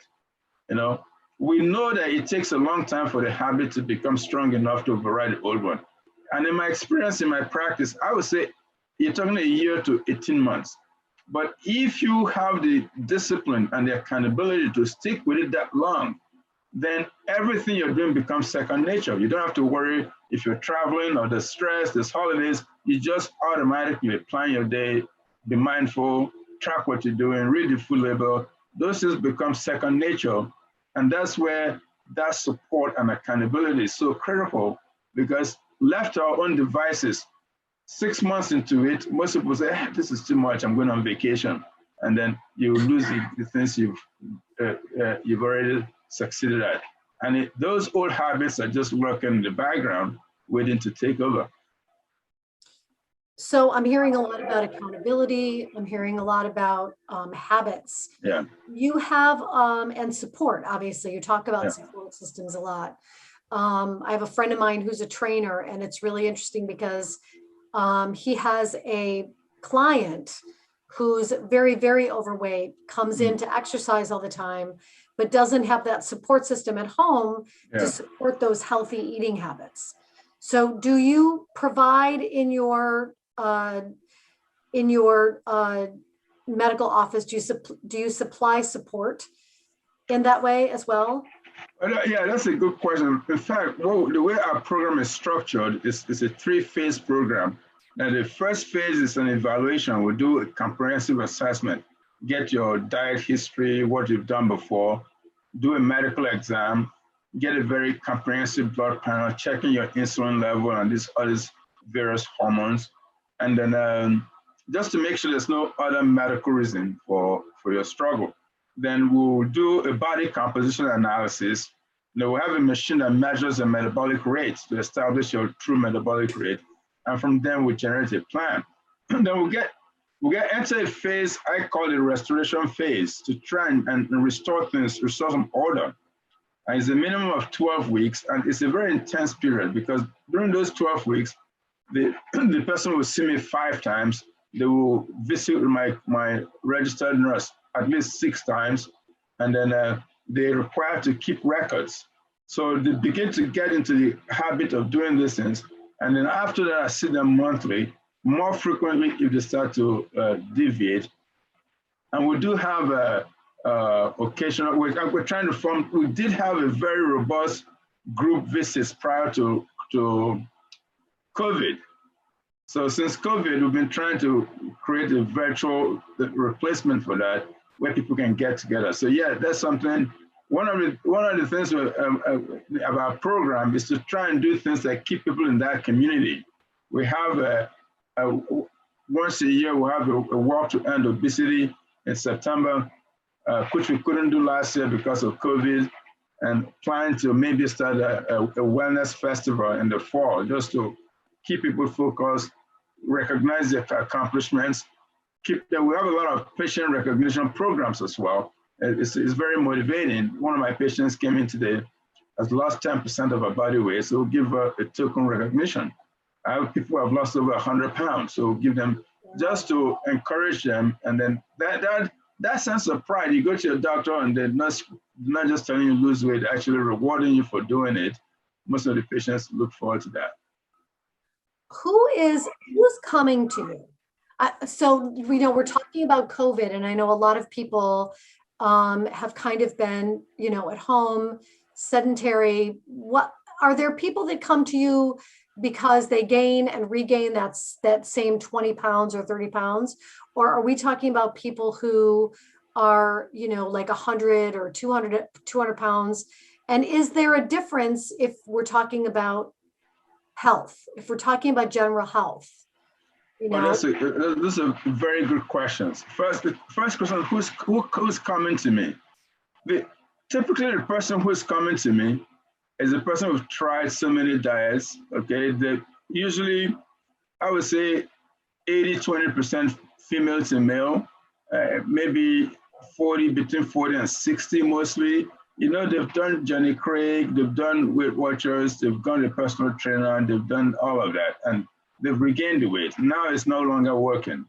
You know, we know that it takes a long time for the habit to become strong enough to override the old one. And in my experience, in my practice, I would say you're talking a year to 18 months. But if you have the discipline and the accountability to stick with it that long, then everything you're doing becomes second nature. You don't have to worry if you're traveling or there's stress, there's holidays. You just automatically plan your day, be mindful, track what you're doing, read the food label. Those things become second nature. And that's where that support and accountability is so critical, because left to our own devices, 6 months into it, most people say, this is too much, I'm going on vacation. And then you lose the things you've already succeeded at. And those old habits are just working in the background, waiting to take over. So I'm hearing a lot about accountability. I'm hearing a lot about habits. Yeah. You have, and support, obviously, you talk about support systems a lot. I have a friend of mine who's a trainer, and it's really interesting because he has a client who's very, very overweight, comes in to exercise all the time, but doesn't have that support system at home to support those healthy eating habits. So do you provide in your medical office, do you supply support in that way as well? Yeah, that's a good question. In fact, the way our program is structured is a 3-phase program. Now, the first phase is an evaluation. We'll do a comprehensive assessment, get your diet history, what you've done before, do a medical exam, get a very comprehensive blood panel, checking your insulin level and these other various hormones. And then just to make sure there's no other medical reason for your struggle. Then we'll do a body composition analysis. We'll have a machine that measures the metabolic rate to establish your true metabolic rate. And from then we generate a plan. And then we'll get enter a phase I call the restoration phase, to try and restore things, restore some order. And it's a minimum of 12 weeks, and it's a very intense period, because during those 12 weeks, the person will see me 5 times. They will visit my registered nurse at least 6 times, and then they're required to keep records. So they begin to get into the habit of doing these things. And then after that, I see them monthly, more frequently if they start to deviate. And we do have occasional, we're trying to form, we did have a very robust group visits prior to COVID. So since COVID, we've been trying to create a virtual replacement for that, where people can get together. So yeah, that's something. One of the things of our program is to try and do things that keep people in that community. We have once a year, we have a walk to end obesity in September, which we couldn't do last year because of COVID, and plan to maybe start a wellness festival in the fall, just to keep people focused, recognize their accomplishments. We have a lot of patient recognition programs as well. It's very motivating. One of my patients came in today, has lost 10% of her body weight, so we'll give her a token recognition. I have people who have lost over 100 pounds, so we'll give them, just to encourage them. And then that sense of pride, you go to your doctor and they're not just telling you to lose weight, actually rewarding you for doing it. Most of the patients look forward to that. Who's coming to you? So we're talking about COVID, and I know a lot of people have kind of been, at home, sedentary. What are there people that come to you because they gain and regain that same 20 pounds or 30 pounds? Or are we talking about people who are, like 100 or 200 pounds? And is there a difference if we're talking about health, if we're talking about general health? Well, those are very good questions. The first question, who's coming to me? Typically, the person who's coming to me is a person who's tried so many diets, okay? They usually, I would say 80-20% female to male, maybe between 40 and 60 mostly. They've done Johnny Craig, they've done Weight Watchers, they've gone to personal trainer, and they've done all of that. And they've regained the weight. Now it's no longer working.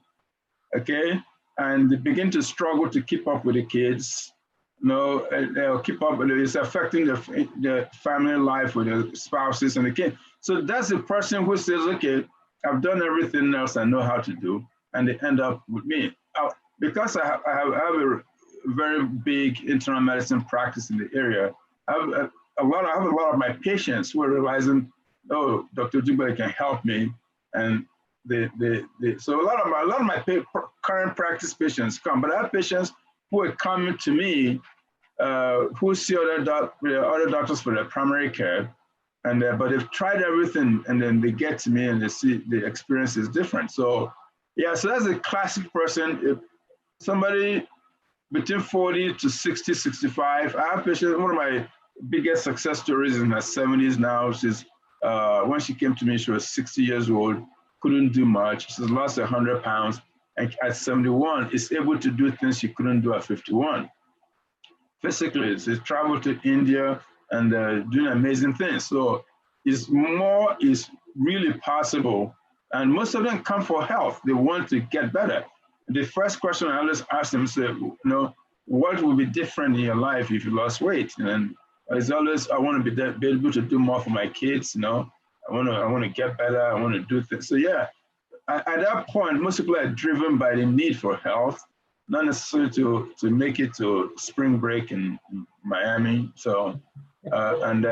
okay? And they begin to struggle to keep up with the kids. They'll keep up, it's affecting the family life with the spouses and the kids. So that's the person who says, okay, I've done everything else I know how to do, and they end up with me. Because I have a very big internal medicine practice in the area, I have a lot of my patients who are realizing, oh, Dr. Ojibale can help me, and so a lot of my current practice patients come, but I have patients who are coming to me who see other doctors for their primary care, and but they've tried everything, and then they get to me and they see the experience is different. So yeah, so that's a classic person. If somebody between 40 to 60, 65, I have patients. One of my biggest success stories in her 70s now. She's when she came to me, she was 60 years old, couldn't do much. She's lost 100 pounds, and at 71 is able to do things she couldn't do at 51. Physically, she's traveled to India and doing amazing things. So more is really possible. And most of them come for health. They want to get better. The first question I always ask them is, what will be different in your life if you lost weight? And it's always, I want to be able to do more for my kids. I want to get better. I want to do things. So yeah, at that point, most people are driven by the need for health, not necessarily to make it to spring break in Miami. So and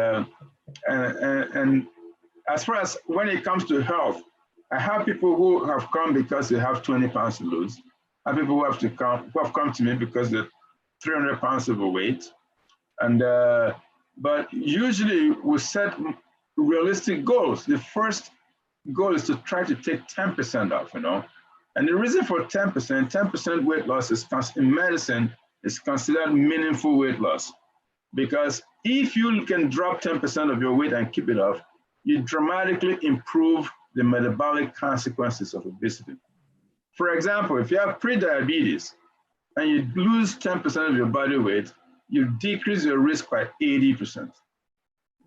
as far as when it comes to health, I have people who have come because they have 20 pounds to lose. I have people who have come to me because they're 300 pounds overweight. And but usually we set realistic goals. The first goal is to try to take 10% off, And the reason for 10% weight loss is in medicine is considered meaningful weight loss. Because if you can drop 10% of your weight and keep it off, you dramatically improve the metabolic consequences of obesity. For example, if you have pre-diabetes and you lose 10% of your body weight, you decrease your risk by 80%.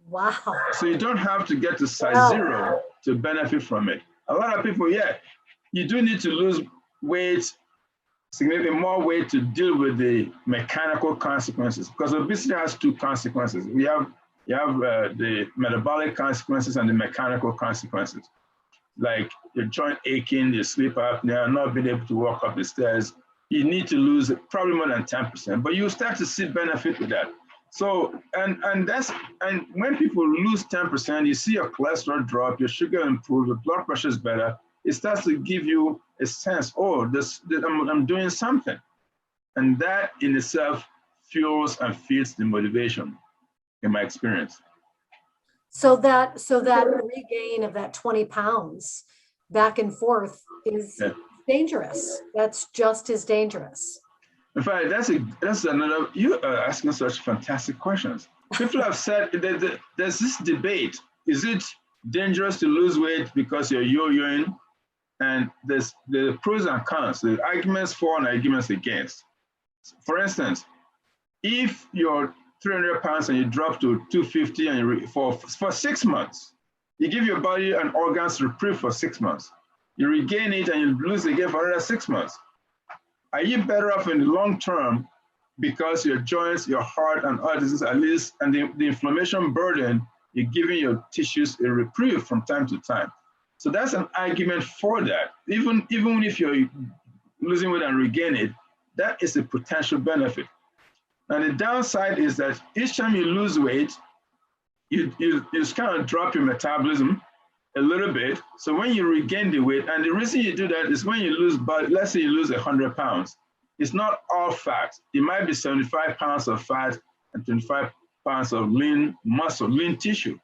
Wow. So you don't have to get to size 0 to benefit from it. A lot of people, yeah, you do need to lose weight, significantly more weight to deal with the mechanical consequences, because obesity has two consequences. You have the metabolic consequences and the mechanical consequences, like your joint aching, your sleep apnea, not being able to walk up the stairs. You need to lose probably more than 10%, but you start to see benefit with that. So, and when people lose 10%, you see your cholesterol drop, your sugar improve, your blood pressure is better. It starts to give you a sense, oh, I'm doing something. And that in itself fuels and feeds the motivation, in my experience. So that regain of that 20 pounds back and forth is dangerous. That's just as dangerous. In fact, that's another, you are asking such fantastic questions. People have said there's this debate. Is it dangerous to lose weight because you're yo-yoing? And there's the pros and cons, the arguments for and arguments against. For instance, if you're 300 pounds and you drop to 250 and for 6 months, you give your body and organs reprieve for 6 months. You regain it and you lose again for another 6 months. Are you better off in the long term because your joints, your heart, and others, at least, and the inflammation burden, you're giving your tissues a reprieve from time to time? So that's an argument for that. Even if you're losing weight and regain it, that is a potential benefit. And the downside is that each time you lose weight, you just kind of drop your metabolism a little bit. So when you regain the weight, and the reason you do that is when you lose, let's say you lose 100 pounds, it's not all fat. It might be 75 pounds of fat and 25 pounds of lean muscle, lean tissue.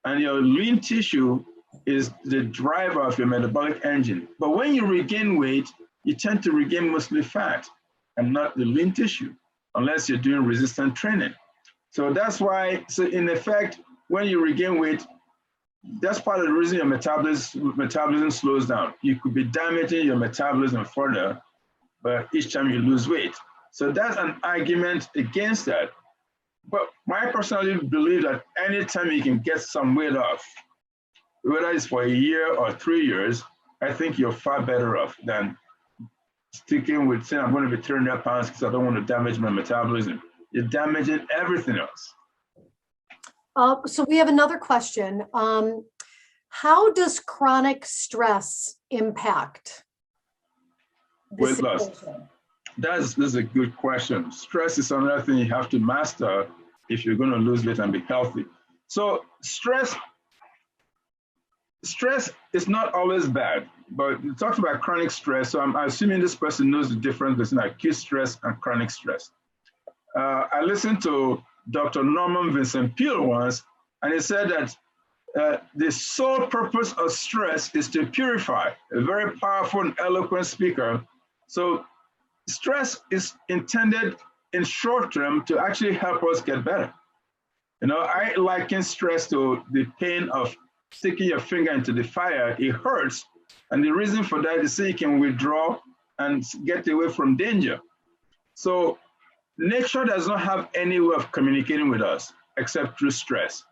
And your lean tissue is the driver of your metabolic engine. But when you regain weight, you tend to regain mostly fat and not the lean tissue, unless you're doing resistant training. So that's why, so in effect, when you regain weight, that's part of the reason your metabolism slows down. You could be damaging your metabolism further, but each time you lose weight. So that's an argument against that. But I personally believe that anytime you can get some weight off, whether it's for a year or 3 years, I think you're far better off than sticking with saying I'm going to be 300 pounds because I don't want to damage my metabolism. You're damaging everything else. So we have another question. How does chronic stress impact the Weight loss. situation? That's a good question. Stress is another thing you have to master if you're going to lose weight and be healthy. So stress is not always bad, but you talked about chronic stress. So I'm assuming this person knows the difference between acute stress and chronic stress. I listened to Dr. Norman Vincent Peale once, and he said that the sole purpose of stress is to purify. A very powerful and eloquent speaker. So stress is intended in short term to actually help us get better. You know, I liken stress to the pain of sticking your finger into the fire. It hurts. And the reason for that is so you can withdraw and get away from danger. So nature does not have any way of communicating with us except through stress.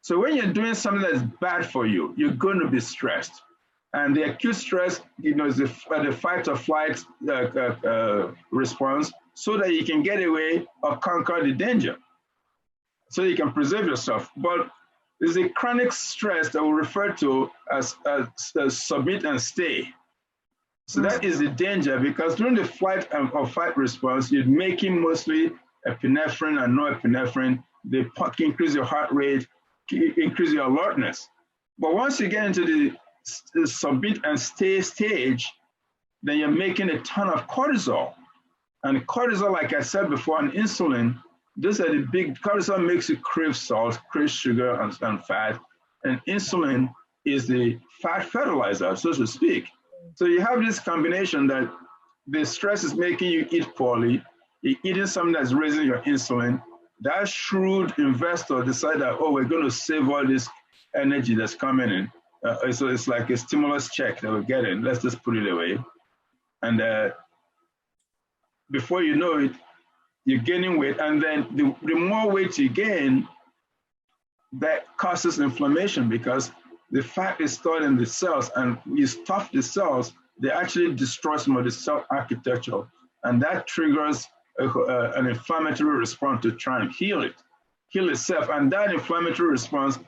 So when you're doing something that's bad for you, you're going to be stressed. And the acute stress, you know, is the fight or flight response so that you can get away or conquer the danger, so you can preserve yourself. But there's a chronic stress that we refer to as submit and stay. So that is the danger, because during the flight or fight response, you're making mostly epinephrine and norepinephrine. They increase your heart rate, increase your alertness. But once you get into the submit and stay stage, then you're making a ton of cortisol. And cortisol, like I said before, and insulin, those are the big, cortisol makes you crave salt, crave sugar and fat. And insulin is the fat fertilizer, so to speak. So you have this combination that the stress is making you eat poorly, you're eating something that's raising your insulin. That shrewd investor decided that, oh, we're going to save all this energy that's coming in. So it's like a stimulus check that we're getting. Let's just put it away. And before you know it, you're gaining weight. And then the more weight you gain, that causes inflammation, because the fat is stored in the cells, and you stuff the cells, they actually destroy some of the cell architecture. And that triggers an inflammatory response to try and heal itself. And that inflammatory response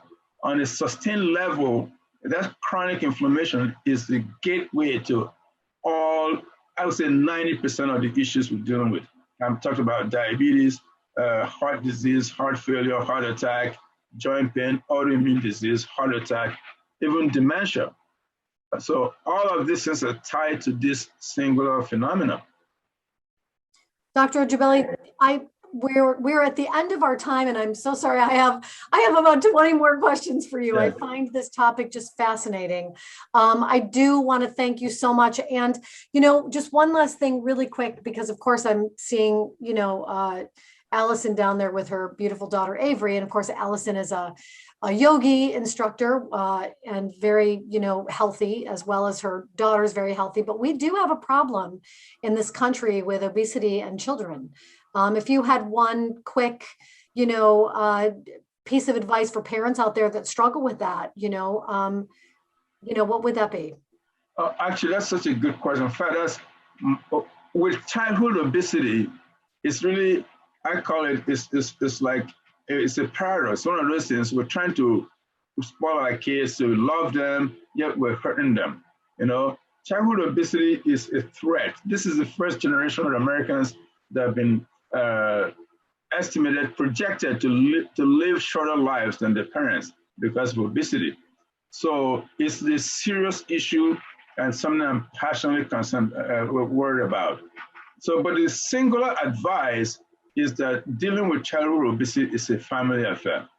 on a sustained level, that chronic inflammation is the gateway to all, I would say 90% of the issues we're dealing with. I'm talking about diabetes, heart disease, heart failure, heart attack, joint pain, autoimmune disease, heart attack, even dementia. So all of these things are tied to this singular phenomenon. Dr. Ojebeli, we're at the end of our time, and I'm so sorry. I have about 20 more questions for you. Yeah. I find this topic just fascinating. I do want to thank you so much. And, you know, just one last thing really quick, because of course I'm seeing, you know, Allison down there with her beautiful daughter, Avery. And of course, Allison is a yogi instructor and very, you know, healthy, as well as her daughter's very healthy. But we do have a problem in this country with obesity and children. If you had one quick, you know, piece of advice for parents out there that struggle with that, you know, what would that be? Actually, that's such a good question. In fact, that's with childhood obesity, it's really, I call it, it's like, it's a paradox. One of those things, we're trying to spoil our kids, to love them, yet we're hurting them. You know, childhood obesity is a threat. This is the first generation of Americans that have been projected to live shorter lives than their parents because of obesity. So it's this serious issue and something I'm passionately concerned, worried about. So, but the singular advice is that dealing with childhood obesity is a family affair.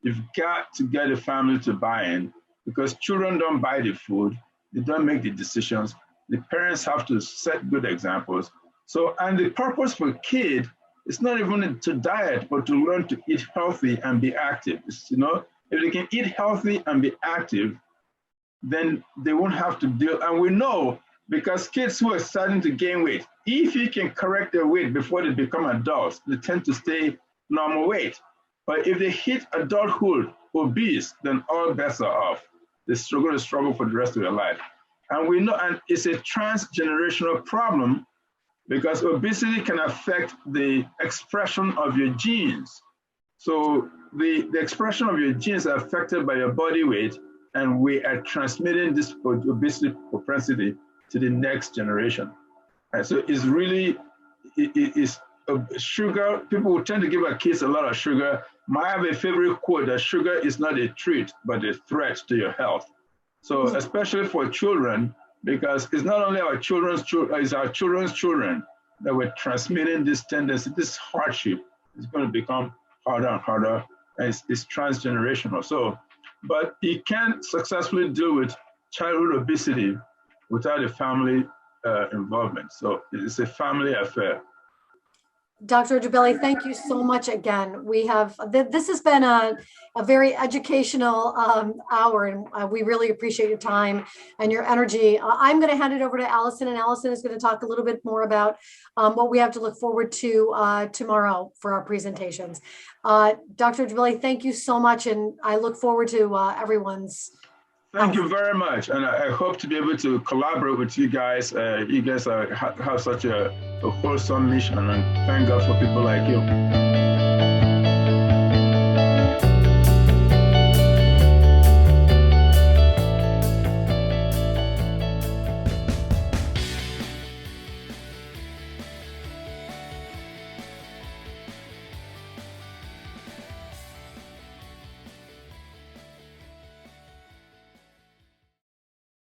You've got to get a family to buy in, because children don't buy the food, they don't make the decisions. The parents have to set good examples. So, and the purpose for a kid is not even to diet, but to learn to eat healthy and be active. It's, you know, if they can eat healthy and be active, then they won't have to deal. And we know, because kids who are starting to gain weight, if you can correct their weight before they become adults, they tend to stay normal weight. But if they hit adulthood obese, then all bets are off. They're going to struggle for the rest of their life. And we know, and it's a transgenerational problem because obesity can affect the expression of your genes. So the expression of your genes are affected by your body weight, and we are transmitting this obesity propensity to the next generation. And so it's really, sugar, people will tend to give our kids a lot of sugar. I have a favorite quote that sugar is not a treat, but a threat to your health. So especially for children, because it's not only our children's children, it's our children's children that we're transmitting this tendency, this hardship is going to become harder and harder, and it's transgenerational. So, but you can't successfully deal with childhood obesity without a family involvement. So it's a family affair. Dr. Ojebeli, thank you so much again. We have, this has been a very educational hour, and we really appreciate your time and your energy. I'm going to hand it over to Allison, and Allison is going to talk a little bit more about what we have to look forward to tomorrow for our presentations. Dr. Ojebeli, thank you so much, and I look forward to everyone's. Thank you very much, and I hope to be able to collaborate with you guys. You guys have such a wholesome mission, and thank God for people like you.